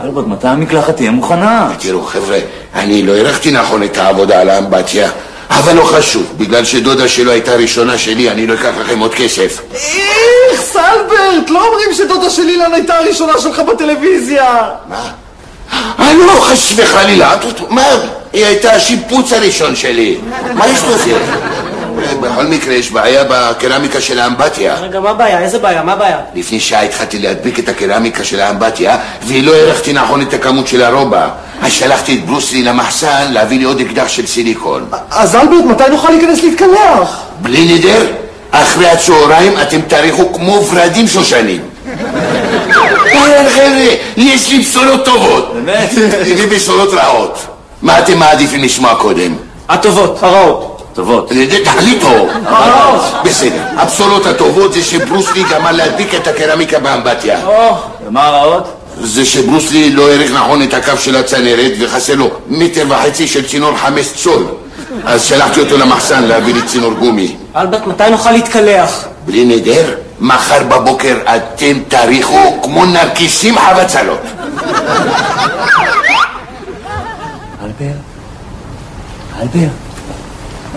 אלברט, מתי המקלחת תהיה מוכנה? תראו חבר'ה, אני לא ערכתי נכון את העבודה על האמבטיה, אבל לא חשוב, בגלל שדודה שלו הייתה ראשונה שלי, אני לא אקח לכם עוד כסף. איך, אלברט, לא אומרים שדודה של אילן הייתה הראשונה שלך בטלוויזיה. מה? לא, חס וחלילה, מה? היא הייתה השיפוץ הראשון שלי. מה יש לזה? בכל מקרה יש בעיה בקרמיקה של האמבטיה. רגע, מה הבעיה? איזה בעיה? מה הבעיה? לפני שעה התחלתי להדביק את הקרמיקה של האמבטיה ולא הערכתי נכון את הכמות של הרובע. אז שלחתי את ברוסלי למחסן להביא לי עוד אקדח של סיליקון. אז אלברט, מתי נוכל להיכנס להתקלח? בלי נדר, אחרי הצהריים אתם תאריכו כמו ורדים שושנים. חבר'ה, יש לי בשורות טובות. באמת? לי בשורות רעות. מה אתם מעדיפים לשמוע קודם? הטובות, הרעות. טובות. תחליטו. בסדר. הבשורות הטובות זה שברוסלי גמר להדביק את הקרמיקה באמבטיה. ומה הרעות? זה שברוסלי לא העריך נכון את הקו של הצנרת וחסר לו 1.5 מטר של צינור 5 צול. אז שלחתי אותו למחסן להביא לי צינור גומי. אלברט, מתי נוכל להתקלח? בלי נדר, מחר בבוקר אתם תאריכו כמו נרקיסים חבצלות. אלברט,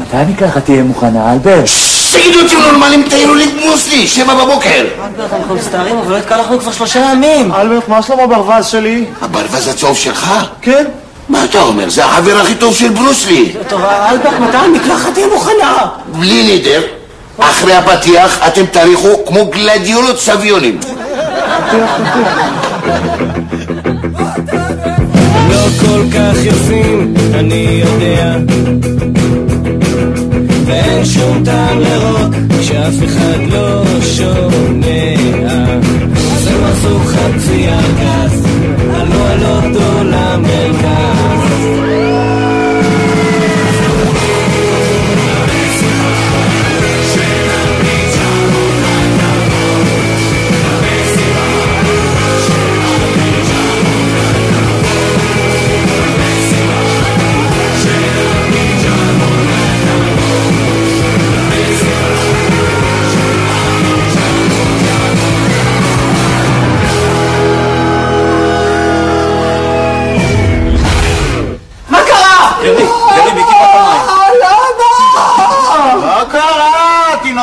מתי המקלחת תהיה מוכנה, אלברט? תגידו אתם נורמלים, תאירו לי ברוסלי, 7 בבוקר. אלברט, אנחנו מסתערים, אבל לא התקלחנו כבר 3 ימים. אלברט, מה שלום הברווז שלי? הברווז הצהוב שלך? כן. מה אתה אומר? זה החבר הכי טוב של ברוסלי. טוב, אלברט, מתי המקלחת תהיה מוכנה? בלי נדר, אחרי הפתיח אתם תאריכו כמו גלדיולות סביונים. לא כל כך יפים, אני יודע, ואין שום טעם לרוק כשאף אחד לא שומע. זה משהו חצי ארגז, עלו על אותו למרכז.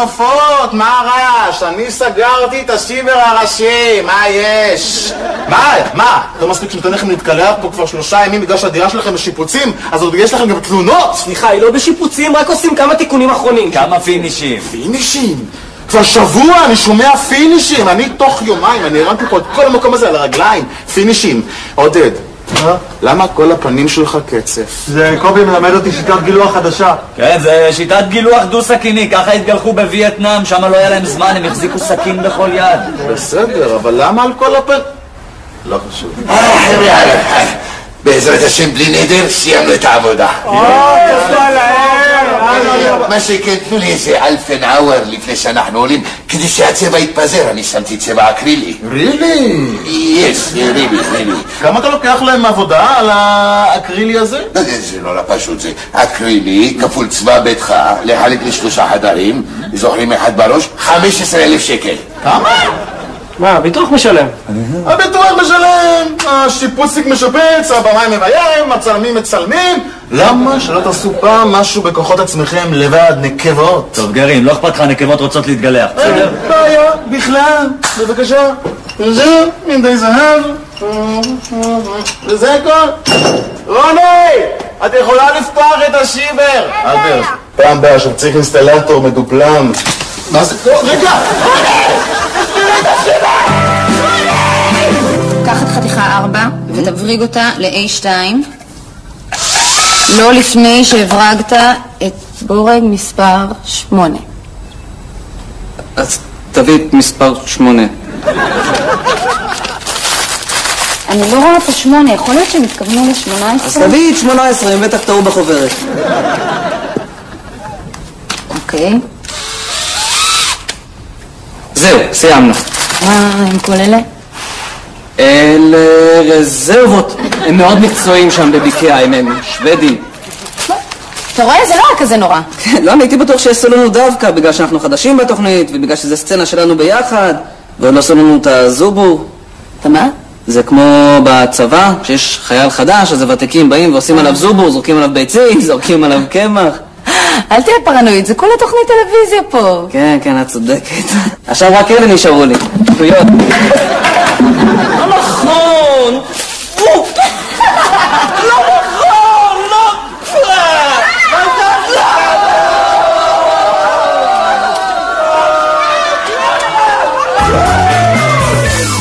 נופות, מה הרעש? אני סגרתי את השיבר הראשי, מה יש? מה? לא מספיק שנותן לכם להתקלח פה כבר 3 ימים בגלל שהדירה שלכם בשיפוצים? אז עוד יש לכם גם תלונות? סליחה, היא לא בשיפוצים, רק עושים כמה תיקונים אחרונים. כמה פינישים? פינישים? כבר שבוע אני שומע פינישים, אני תוך יומיים, אני הרמתי פה את כל המקום הזה על הרגליים, פינישים. עודד, למה כל הפנים שלך קצף? זה קובי מלמד אותי שיטת גילוח חדשה. כן, זה שיטת גילוח דו-סכיני, ככה התגלחו בווייטנאם, שם לא היה להם זמן, הם החזיקו סכין בכל יד. בסדר, אבל למה על כל הפנים? לא חשוב. בעזרת השם בלי נדר סיימנו את העבודה. מה שכן, תנו לי איזה אלפן אאואר לפני שאנחנו עולים כדי שהצבע יתפזר. אני שמתי צבע אקרילי. רילי? יס, רילי. כמה אתה לוקח להם עבודה על האקרילי הזה? זה נורא פשוט, זה אקרילי כפול צבע ביתך לחלק ל3 חדרים, זוכרים אחד בראש, 15,000 שקל. כמה? מה, הביטוח משלם? הביטוח משלם, השיפוציק משפץ, הבמאי מביים, הצלמים מצלמים. למה שלא תעשו פעם משהו בכוחות עצמכם לבד, נקבות? טוב גרעין, לא אכפת לך, נקבות רוצות להתגלח, בסדר? בעיה, בכלל, בבקשה. זה, מדי זהב. וזה הכל. רוני, את יכולה לפתוח את השיבר. אלברט, פעם באה שצריך אינסטלטור מדופלם. מה זה? רגע! קח את חתיכה 4 ותבריג אותה ל-A2, לא לפני שהברגת את בורג מספר 8. אז תביא את מספר 8. אני לא רואה פה 8, יכול להיות שהם התכוונו ל-18? אז תביא את 18, הם בטח טעו בחוברת. אוקיי. זהו, סיימנו. מה עם כל אלה? אלה רזרבות. הם מאוד מקצועיים שם בביקאה, הם שוודים. אתה רואה? זה לא היה כזה נורא. לא, אני הייתי בטוח שיעשו לנו דווקא, בגלל שאנחנו חדשים בתוכנית, ובגלל שזו סצנה שלנו ביחד, ועוד לא עשו לנו את הזובו. אתה מה? זה כמו בצבא, כשיש חייל חדש, אז הוותיקים באים ועושים עליו זובור, זורקים עליו ביצים, זורקים עליו קמח. אל תהיה פרנואיד, זה כל התוכנית טלוויזיה פה. כן, כן, את צודקת. עכשיו רק אלה נשארו לי. שטויות. לא נכון! לא נכון! לא!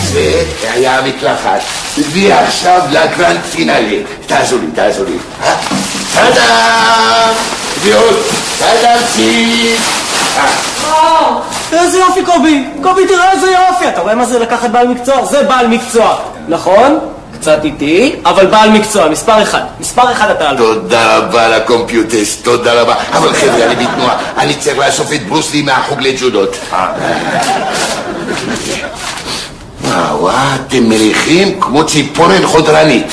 זה היה המקלחת. ועכשיו לגרנד פינאלי. תעזור לי, תעזור לי. טאדאם! ועוד, טאדאם ציט! איזה יופי קובי! קובי תראה איזה יופי! אתה רואה מה זה לקחת בעל מקצוע? זה בעל מקצוע! נכון? קצת איטי, אבל בעל מקצוע, מספר אחד. מספר אחד אתה על... תודה רבה לקומפיוטס, תודה רבה. אבל חבר'ה, אני בתנועה. אני צריך לאסוף את ברוסלי מהחוג לג'ודות. וואו, אתם מריחים כמו ציפורן חודרנית.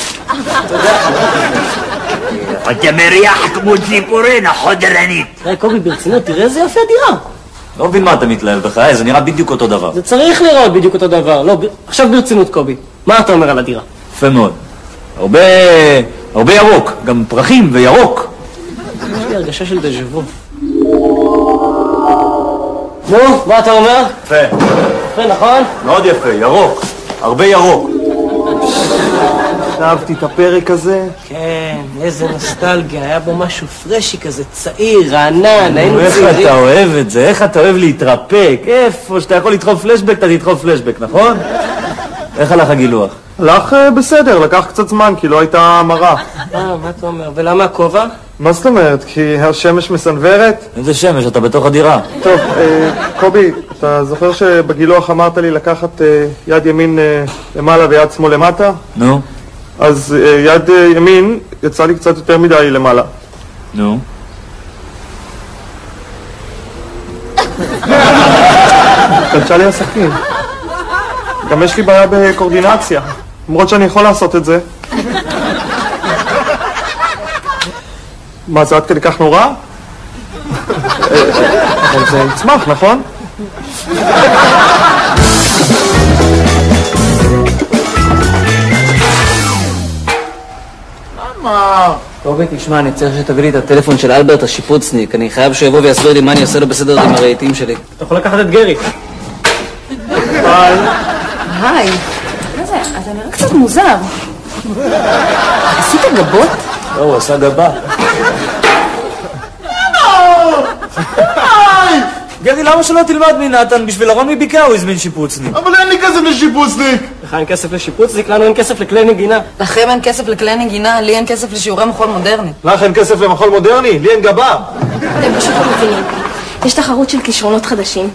אתה מריח כמו ציפורן החודרנית. תראה קובי ברצינות, תראה איזה יופי הדירה. לא מבין מה אתה מתלהב בחיי, זה נראה בדיוק אותו דבר. זה צריך לראות בדיוק אותו דבר. לא, עכשיו ברצינות קובי. מה אתה אומר על הדירה? יפה מאוד. הרבה ירוק, גם פרחים וירוק. יש לי הרגשה של דז'וו. נו, מה אתה אומר? יפה. יפה, נכון? מאוד יפה, ירוק. הרבה ירוק. אהבתי את הפרק הזה. כן, איזה נוסטלגיה, היה בו משהו פרשי כזה, צעיר, רענן, היינו איך צעירים. אתה אוהב את זה, איך אתה אוהב להתרפק, איפה שאתה יכול לדחוף פלשבק, אתה תדחוף פלשבק, נכון? איך הלך הגילוח? הלך בסדר, לקח קצת זמן, כי לא הייתה המרה. מה אתה אומר? ולמה הכובע? מה זאת אומרת? כי השמש מסנוורת? איזה שמש, אתה בתוך הדירה. טוב, קובי, אתה זוכר שבגילוח אמרת לי לקחת יד ימין למעלה ויד שמאל למטה? נו? אז יד ימין יצא לי קצת יותר מדי למעלה. נו? קלצ'ה לי הסכין. גם יש לי בעיה בקורדינציה, למרות שאני יכול לעשות את זה. מה, זה עד כדי כך נורא? אבל זה יצמח, נכון? קובי, תשמע, אני צריך שתביא לי את הטלפון של אלברט השיפוצניק. אני חייב שיבוא ויסביר לי מה אני עושה לו בסדר עם הרהיטים שלי. אתה יכול לקחת את גרי. היי. היי. מה זה? אתה נראה קצת מוזר. עשית גבות? לא, הוא עשה גבה. גרי, למה שלא תלמד מנתן? בשביל ארון מביקה הוא הזמין שיפוצניק. אבל אין לי כסף לשיפוצניק. לך אין כסף לשיפוצניק, לנו אין כסף לכלי נגינה. לכם אין כסף לכלי נגינה, לי אין כסף לשיעורי מחול מודרני. לך אין כסף למחול מודרני? לי אין גבה. אתם פשוט לא מבינים. יש תחרות של כישרונות חדשים,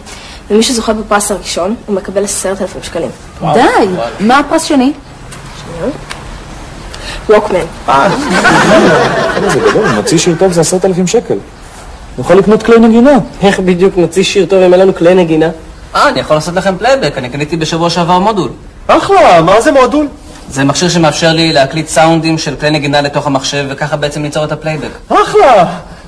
ומי שזוכה בפרס הראשון, הוא מקבל 10,000 שקלים. די, מה הפרס שני? ווקמן. זה גדול, נוציא שיר טוב זה 10,000 שקל. נוכל לקנות כלי נגינה. איך בדיוק נוציא שיר טוב אם אין לנו כלי נגינה? אני יכול לעשות לכם פלייבק, אני קניתי בשבוע שעבר מודול. אחלה, מה זה מודול? זה מכשיר שמאפשר לי להקליט סאונדים של כלי נגינה לתוך המחשב, וככה בעצם ליצור את הפלייבק. אחלה!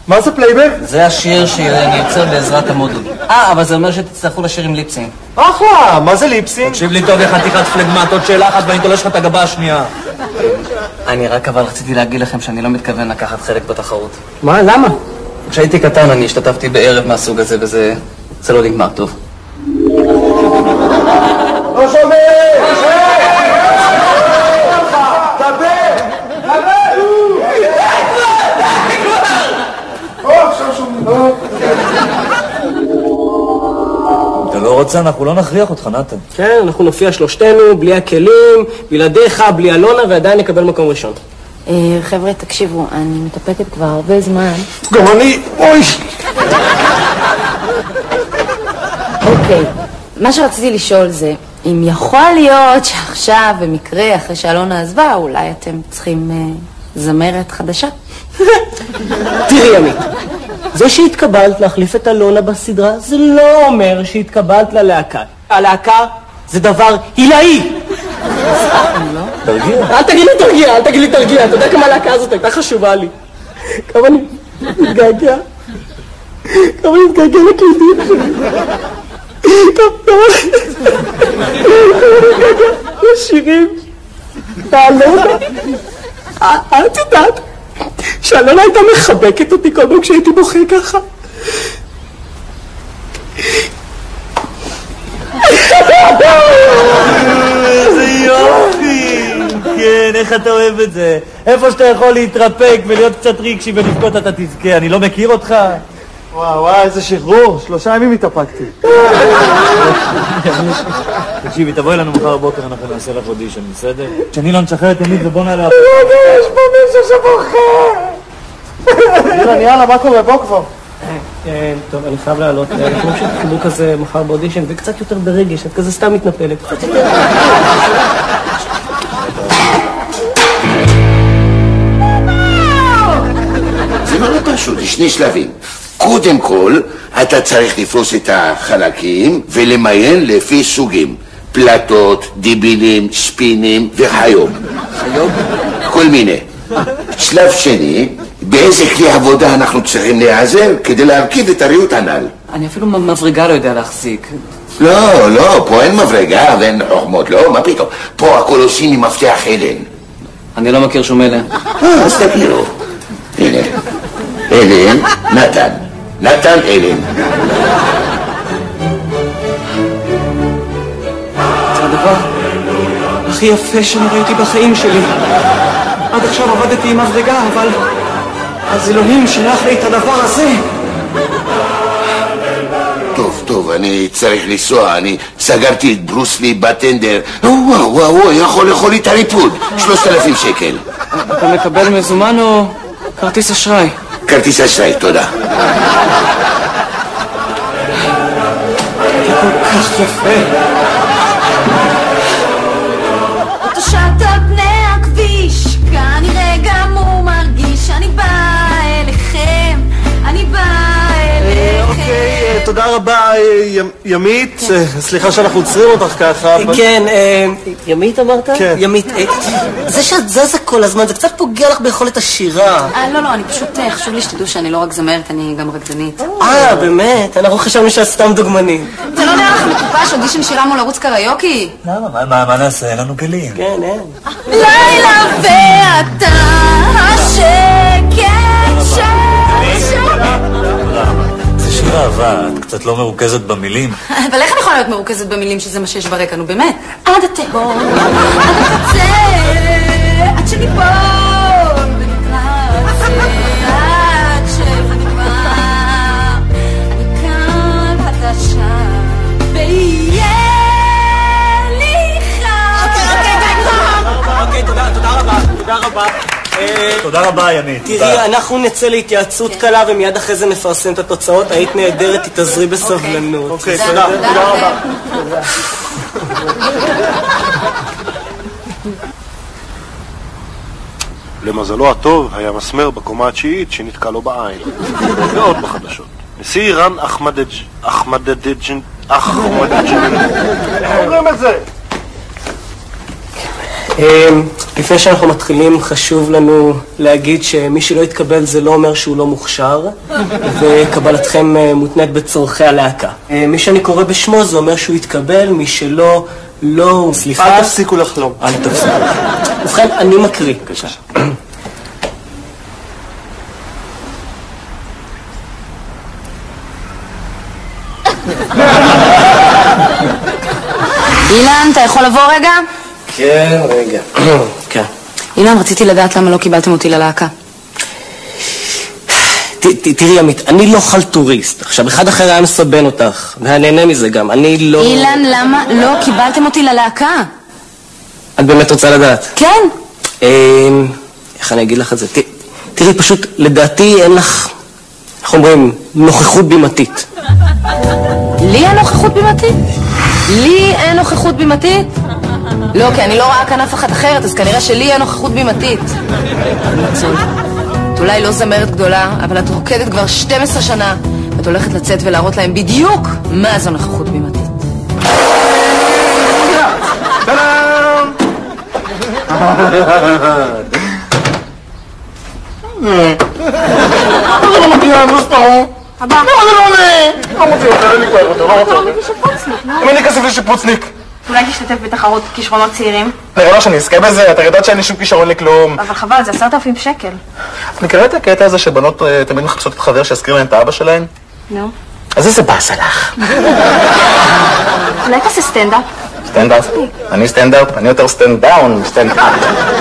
מה זה פלייבק? זה השיר שאני יוצר בעזרת המודול. אבל זה אומר שתצטרכו לשיר עם ליפסינג. אחלה! מה זה ליפסינג? תקשיב לי טוב, יא חתיכת פלגמט, עוד שאלה אחת ואני תולש לך את הגבה השנייה. אני רק אבל רציתי להגיד לכם שאני לא מתכוון לקחת חלק בתחרות. מה? למה? כשהייתי קטן אני השתתפתי בערב מהסוג הזה, וזה לא נגמר טוב. לא שומע! אתה לא רוצה, אנחנו לא נכריח אותך, נתן. כן, אנחנו נופיע שלושתנו, בלי הכלים, בלעדיך, בלי אלונה, ועדיין נקבל מקום ראשון. חבר'ה, תקשיבו, אני מטפקת כבר הרבה זמן. גם אני, אוי! אוקיי, מה שרציתי לשאול זה, אם יכול להיות שעכשיו, במקרה, אחרי שאלונה עזבה, אולי אתם צריכים זמרת חדשה? תראי, עמית, זה שהתקבלת להחליף את אלונה בסדרה, זה לא אומר שהתקבלת ללהקה. הלהקה זה דבר עילאי. תרגיע. אל תגיד לי תרגיע, אל תגיד לי תרגיע. אתה יודע כמה הלהקה הזאת הייתה חשובה לי. כמה אני מתגעגע. כמה אני מתגעגע לקלידים שלי. כמה אני מתגעגע לשירים את יודעת שאלונה הייתה מחבקת אותי כל פעם כשהייתי בוכה ככה. איזה יופי! כן, איך אתה אוהב את זה? איפה שאתה יכול להתרפק ולהיות קצת רגשי ולבכות אתה תזכה. אני לא מכיר אותך? וואו, איזה שחרור. 3 ימים התאפקתי. תקשיבי, תבואי לנו מחר בבוקר, אנחנו נעשה לך אודישן, בסדר? שאני לא נשחרר את עמית ובוא נעלה... יש פה מישהו שבוכה! אילן, יאללה, מה קורה? בוא כבר. טוב, אני חייב לעלות. אנחנו נמשיך חיבוק כזה מחר באודישן וקצת יותר ברגש, את כזה סתם מתנפלת. קצת יותר. זה לא פשוט, יש 2 שלבים. קודם כל, אתה צריך לפרוס את החלקים ולמיין לפי סוגים. פלטות, דיבילים, ספינים וחיוב. חיוב? כל מיני. שלב שני, באיזה כלי עבודה אנחנו צריכים להיעזר כדי להרכיב את הריהוט הנ"ל. אני אפילו מברגה לא יודע להחזיק. לא, פה אין מברגה ואין חוכמות, לא, מה פתאום? פה הכל עושים עם מפתח אלן. אני לא מכיר שום אלן. אז תכירו. הנה, אלן, נתן אלן. זה הדבר הכי יפה שאני ראיתי בחיים שלי. עד עכשיו עבדתי עם מברגה, אבל אז אלוהים שלח לי את הדבר הזה. טוב, אני צריך לנסוע, אני סגרתי את ברוסלי בטנדר. וואו, יכול לאכול לי את הריפוד. 3,000 שקל. אתה מקבל מזומן או כרטיס אשראי? כרטיס אשראי, תודה. זה כל כך יפה. תושת על פני הכביש, כנראה גם הוא מרגיש. אני באה אליכם, אני באה אליכם. אוקיי, תודה רבה, ימית. סליחה שאנחנו עוצרים אותך ככה. כן, ימית אמרת? כן. ימית, זה שאת זזה כל הזמן, זה קצת פוגע לך ביכולת השירה. לא, אני פשוט חשוב לי שתדעו שאני לא רק זמרת, אני גם רקדנית. באמת? אנחנו חשבנו שאת סתם דוגמנית. אתה לא נראה לך מטופש, אודישן שירה מול ערוץ קריוקי? למה? מה נעשה? אין לנו כלים. כן, אין. לילה ואתה השקט זה שיר אהבה, את קצת לא מרוכזת במילים. אבל איך אני יכולה להיות מרוכזת במילים שזה מה שיש ברקע, נו באמת? עד התהום, עד הקצה, עד שניפול ונקרא זה, עד שנגמר מכאן עד השם ויהיה לי חם. אוקיי, תודה רבה. תודה רבה, ימית. תראי, אנחנו נצא להתייעצות קלה ומיד אחרי זה נפרסם את התוצאות. היית נהדרת, תתעזרי בסבלנות. אוקיי, תודה רבה. למזלו הטוב, היה מסמר בקומה התשיעית שנתקע לו בעין. ועוד בחדשות. נשיא איראן אחמדינג'אד. איך אומרים את זה? לפני שאנחנו מתחילים, חשוב לנו להגיד שמי שלא יתקבל זה לא אומר שהוא לא מוכשר, וקבלתכם מותנית בצורכי הלהקה. מי שאני קורא בשמו זה אומר שהוא יתקבל, מי שלא, לא... סליחה. אל תפסיקו לחלום. אל תפסיקו. ובכן, אני מקריא. בבקשה. אילן, אתה יכול לבוא רגע? כן, רגע. כן. אילן, רציתי לדעת למה לא קיבלתם אותי ללהקה. תראי, עמית, אני לא חלטוריסט. עכשיו, אחד אחר היה מסבן אותך, והנהנה מזה גם. אני לא... אילן, למה לא קיבלתם אותי ללהקה? את באמת רוצה לדעת? כן. איך אני אגיד לך את זה? תראי, פשוט, לדעתי אין לך, איך אומרים, נוכחות בימתית. לי אין נוכחות בימתית? לי אין נוכחות בימתית? לא, כי אני לא רואה כאן אף אחת אחרת, אז כנראה שלי אין נוכחות בימתית. את אולי לא זמרת גדולה, אבל את רוקדת כבר 12 שנה, ואת הולכת לצאת ולהראות להם בדיוק מה זו נוכחות בימתית. לא מגיע, לא ספרו. לא רוצה יותר, אין לי כבר יותר, לא רוצה יותר. אם אין לי כסף לשיפוצניק. אולי תשתתף בתחרות כישרונות צעירים? נראה לו שאני אזכה בזה, אתה יודעת שאין לי שום כישרון לכלום. אבל חבל, זה 10,000 שקל. את מכירה את הקטע הזה שבנות תמיד מחפשות את חבר שיזכיר להן את האבא שלהן? נו. אז איזה באס עליך. אולי תעשה סטנדאפ? סטנדאפ? אני סטנדאפ? אני יותר סטנד דאון, סטנד אפ.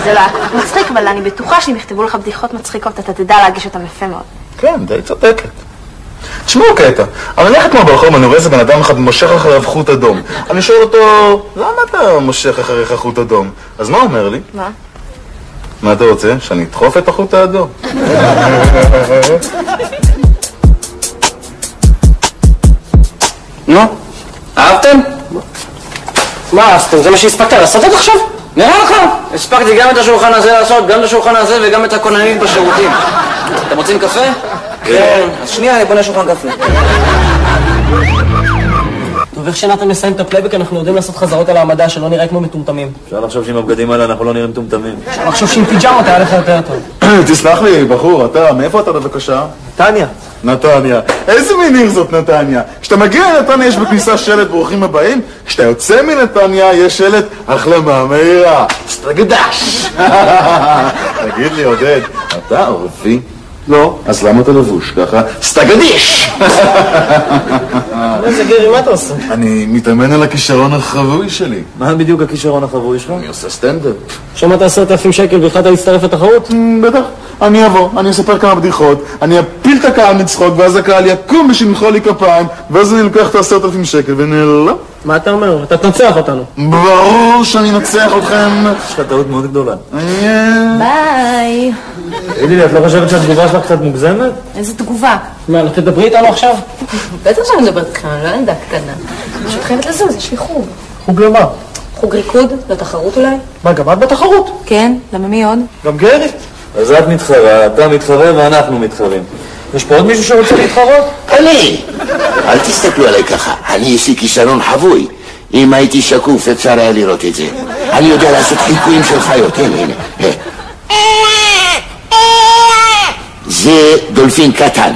זה לא מצחיק, אבל אני בטוחה שאם יכתבו לך בדיחות מצחיקות, אתה תדע להגיש אותם יפה מאוד. כן, די צודקת. תשמעו קטע, אבל אני הולכת ברחוב, אני רואה איזה בן אדם אחד מושך אחריו חוט אדום. אני שואל אותו, למה אתה מושך אחריך חוט אדום? אז מה הוא אומר לי? מה? מה אתה רוצה? שאני אדחוף את החוט האדום? נו, אהבתם? מה אהבתם? זה מה שהספקת לעשות עד עכשיו? נראה לך? הספקתי גם את השולחן הזה לעשות, גם את השולחן הזה וגם את הכוננים בשירותים. אתם רוצים קפה? כן. אז שנייה, אני בונה שולחן קפה. טוב, איך שנתן מסיים את הפלייבק, אנחנו יודעים לעשות חזרות על העמדה שלא נראה כמו מטומטמים. אפשר לחשוב שעם הבגדים האלה אנחנו לא נראים מטומטמים. אפשר לחשוב שעם פיג'מות היה לך יותר טוב. תסלח לי, בחור, אתה, מאיפה אתה בבקשה? נתניה. נתניה. איזה מין עיר זאת נתניה? כשאתה מגיע לנתניה יש בכניסה שלט ברוכים הבאים, כשאתה יוצא מנתניה יש שלט החלמה מהירה. סטרגדש! תגיד לי, עודד, אתה עורפי? לא. אז למה אתה לבוש ככה? סטגדיש! איזה גרי, מה אתה עושה? אני מתאמן על הכישרון החבוי שלי. מה בדיוק הכישרון החבוי שלך? אני עושה סטנדאפ. שמעת 10,000 שקל והחלטת להצטרף לתחרות? בטח. אני אבוא, אני אספר כמה בדיחות, אני אפיל את הקהל מצחוק, ואז הקהל יקום בשביל למחוא לי כפיים, ואז אני לוקח את 10,000 שקל ונעלם. מה אתה אומר? אתה תנצח אותנו. ברור שאני אנצח אתכם. יש לך טעות מאוד גדולה. ביי. תגידי לי, את לא חושבת שהתגובה שלך קצת מוגזמת? איזה תגובה? מה, לא תדברי איתנו עכשיו? בטח שאני מדברת איתך, אני לא ילדה קטנה. אני פשוט חייבת לזוז, יש לי חוג. חוג למה? חוג ריקוד, לתחרות אולי? מה, גם את בתחרות? כן, למה מי עוד? גם גרי? אז את מתחרה, אתה מתחרה ואנחנו מתחרים. יש פה עוד מישהו שרוצה להתחרות? אני! אל תסתכלו עליי ככה, אני יש לי כישרון חבוי. אם הייתי שקוף אפשר היה לראות את זה. אני יודע לעשות חיקויים של חיות, הנה. זה דולפין קטן.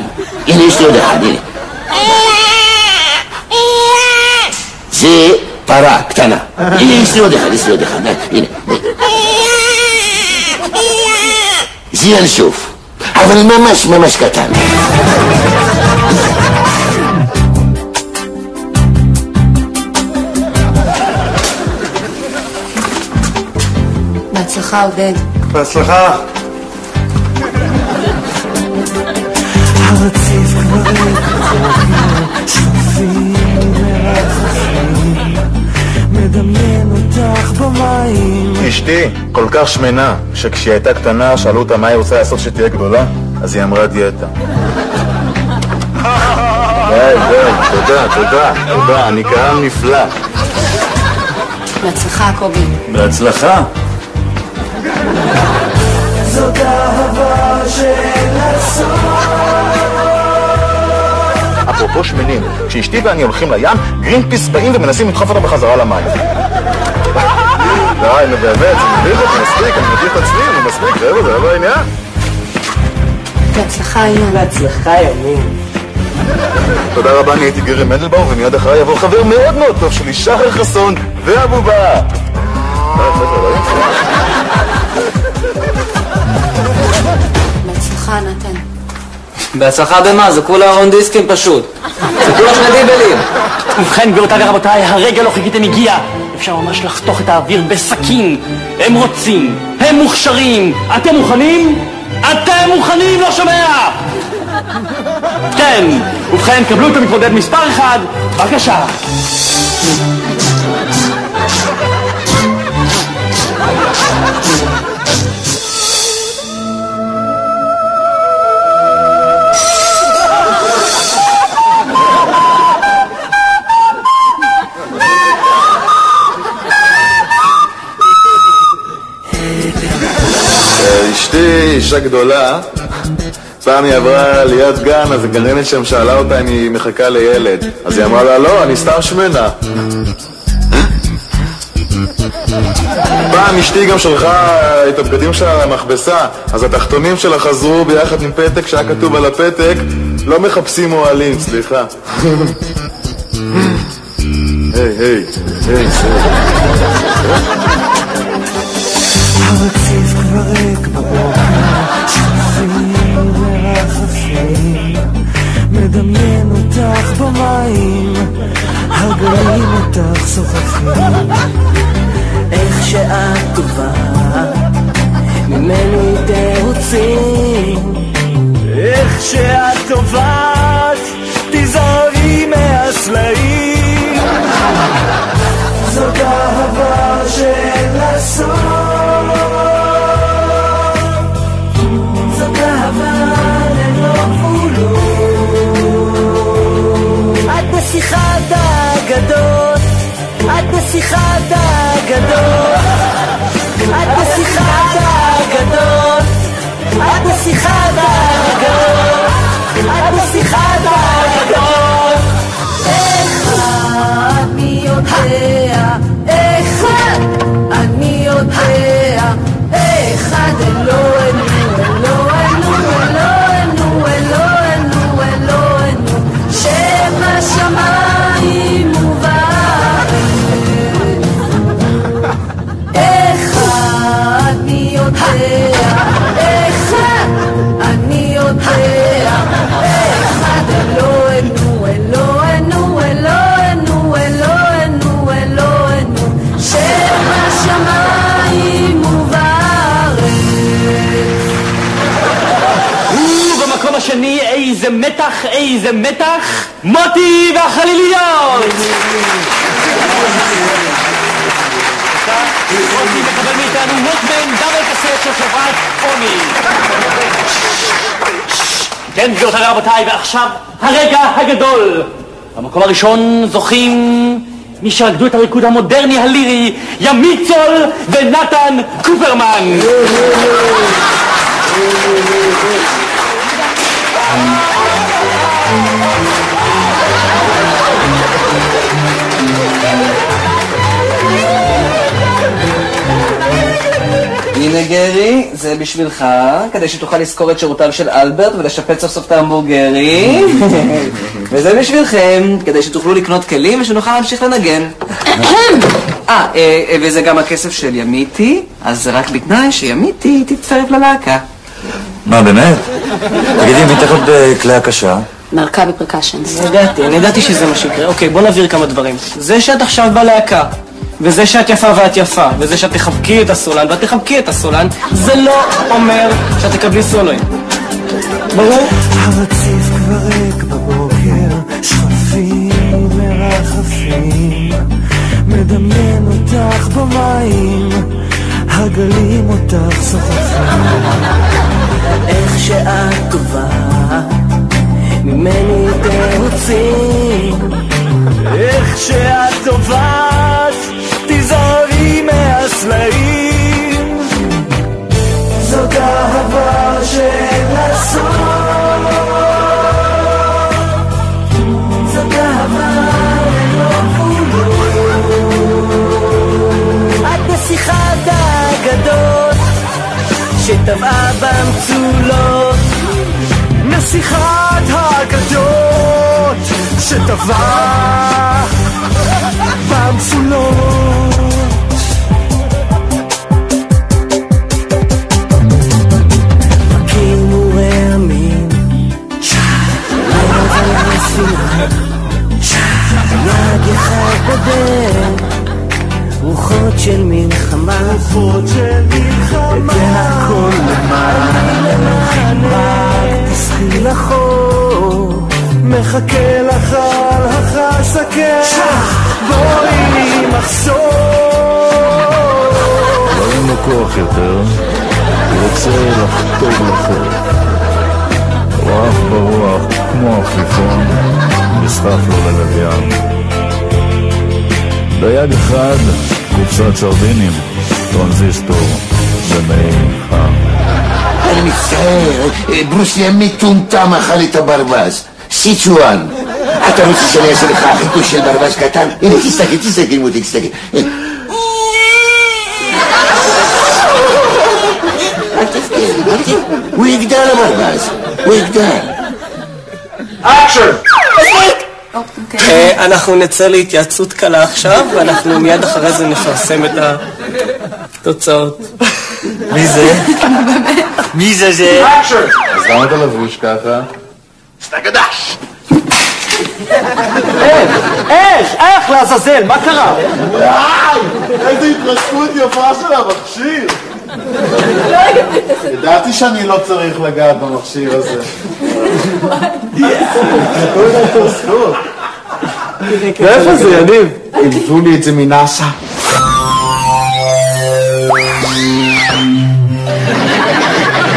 הנה יש לי עוד אחד, הנה. זה פרה קטנה. הנה יש לי עוד אחד, הנה. זה ינשוף, אבל ממש קטן. בהצלחה, עודד. בהצלחה. הרציף כבר רחוק, שפים מרחפים, מדמיין אותך במים. אשתי כל כך שמנה, שכשהיא הייתה קטנה שאלו אותה מה היא רוצה לעשות שתהיה גדולה, אז היא אמרה דיאטה. תודה, אני קהל נפלא. בהצלחה, קובי. בהצלחה. זאת אהבה של הסוף. אפרופו שמנים, כשאשתי ואני הולכים לים, גרינפיס באים ומנסים לדחוף אותה בחזרה למים. די, נו באמת, זה מביך אותי, מספיק, אני מביך את עצמי, זה מספיק, חבר'ה, זה לא העניין. בהצלחה, יום. בהצלחה, ימים. תודה רבה, אני הייתי גרי מנדלבאום, ומיד אחריי יבוא חבר מאוד מאוד טוב שלי, שחר חסון והבובה. בהצלחה, נתן. בהצלחה במה? זה כולה ארון דיסקים פשוט. זה כולה שני דיבלים. ובכן, גבירותיי ורבותיי, הרגע לא חיכיתם הגיע. אפשר ממש לחתוך את האוויר בסכין. הם רוצים, הם מוכשרים. אתם מוכנים? אתם מוכנים? לא שומע! כן, ובכן, קבלו את המתמודד מספר 1, בבקשה. אשתי אישה גדולה, פעם היא עברה ליד גן, אז הגננת שם שאלה אותה אם היא מחכה לילד, אז היא אמרה לה, לא, אני סתם שמנה. פעם אשתי גם שלחה את הבגדים שלה למכבסה, אז התחתונים שלה חזרו ביחד עם פתק שהיה כתוב על הפתק, לא מחפשים אוהלים, סליחה. היי, הרציף כבר ריק בבוקר, שכפים ורחפים, מדמיין אותך במים, הגלים אותך סוחפים. איך שאת טובה, ממני תירוצים. איך שאת טובה, תיזהרי מהסלעים. זאת אהבה שאין לה סוף, זאת אהבה ללא גבולות. את נסיכת האגדות, את נסיכת האגדות, את נסיכת האגדות, את נסיכת האגדות, את נסיכת האגדות. אחד מי יודע, אחד עד מי יודע, אחד אלוהינו, אלוהינו, אלוהינו, אלוהינו, אלוהינו, שבשמיים ובארץ. אחד מי יודע, אחד עד מי יודע, אחד אלוהינו, אלוהינו, אלוהינו, אלוהינו, אלוהינו, שבשמיים ובארץ. ובמקום השני, איזה מתח, איזה מתח, מוטי והחליליות! מוטי מקבל מאיתנו מוטמן דאבל קסט של חברת פוני. כן, גבירותיי ורבותיי, ועכשיו הרגע הגדול. במקום הראשון זוכים מי שרקדו את הריקוד המודרני הלירי, ימית צול ונתן קופרמן. הנה גרי, זה בשבילך, כדי שתוכל לזכור את שירותיו של אלברט ולשפץ סוף סוף את ההמבורגרים. וזה בשבילכם, כדי שתוכלו לקנות כלים ושנוכל להמשיך לנגן. וזה גם הכסף של ימיתי, אז זה רק בתנאי שימיתי תצטרף ללהקה. מה, באמת? תגידי, מי תכף בכלי הקשה? מרקבי פרקשנס. אני ידעתי שזה מה שיקרה. אוקיי, בוא נבהיר כמה דברים. זה שאת עכשיו בלהקה, וזה שאת יפה ואת יפה, וזה שאת תחבקי את הסולן ואת תחבקי את הסולן, זה לא אומר שאת תקבלי סולואים. ברור? הרציף כבר ריק בבוקר, שכפים ורחפים, מדמיין אותך במים, הגלים אותך סוחפים. איך שאת טובה, ממני תירוצים. איך שאת טובה, תיזהרי מהסלעים. זאת אהבה שאין לה סוף, זאת אהבה ללא גבולות. את נסיכת האגדות שטבעה במצולות, נסיכת האגדות שטבעה במצולות. מכים ורעמים, לב על הספינה, יד אחד בדרך, רוחות של מלחמה, והכל למען, רק תסחי לחור, מחכה לך על החסקה, בואי מחסור. לא אין לו כוח יותר, הוא רוצה לחתור לחור. הוא עף ברוח כמו עפיפון, נסחף לו ללוויין. ביד אחד קופסת סרדינים, טרנזיסטור ומעיל חם. אני מצטער, ברוסיה מטומטם אכל את הברווז, סיצ'ואן. אתה רוצה שאני אעשה לך חיקוי של ברווז קטן? הנה, תסתכל מותי, תסתכל. הוא יגדל הברווז, הוא יגדל. אקשן! אנחנו נצא להתייעצות קלה עכשיו, ואנחנו מיד אחרי זה נפרסם את התוצאות. מי זה? מי זה זה? אז למה אתה לבוש ככה? סטגדש! איך לעזאזל, מה קרה? וואי! איזה התרסקות יפה של המכשיר! ידעתי שאני לא צריך לגעת במכשיר הזה. ואיפה זה, יניב? הביאו לי את זה מנאסא.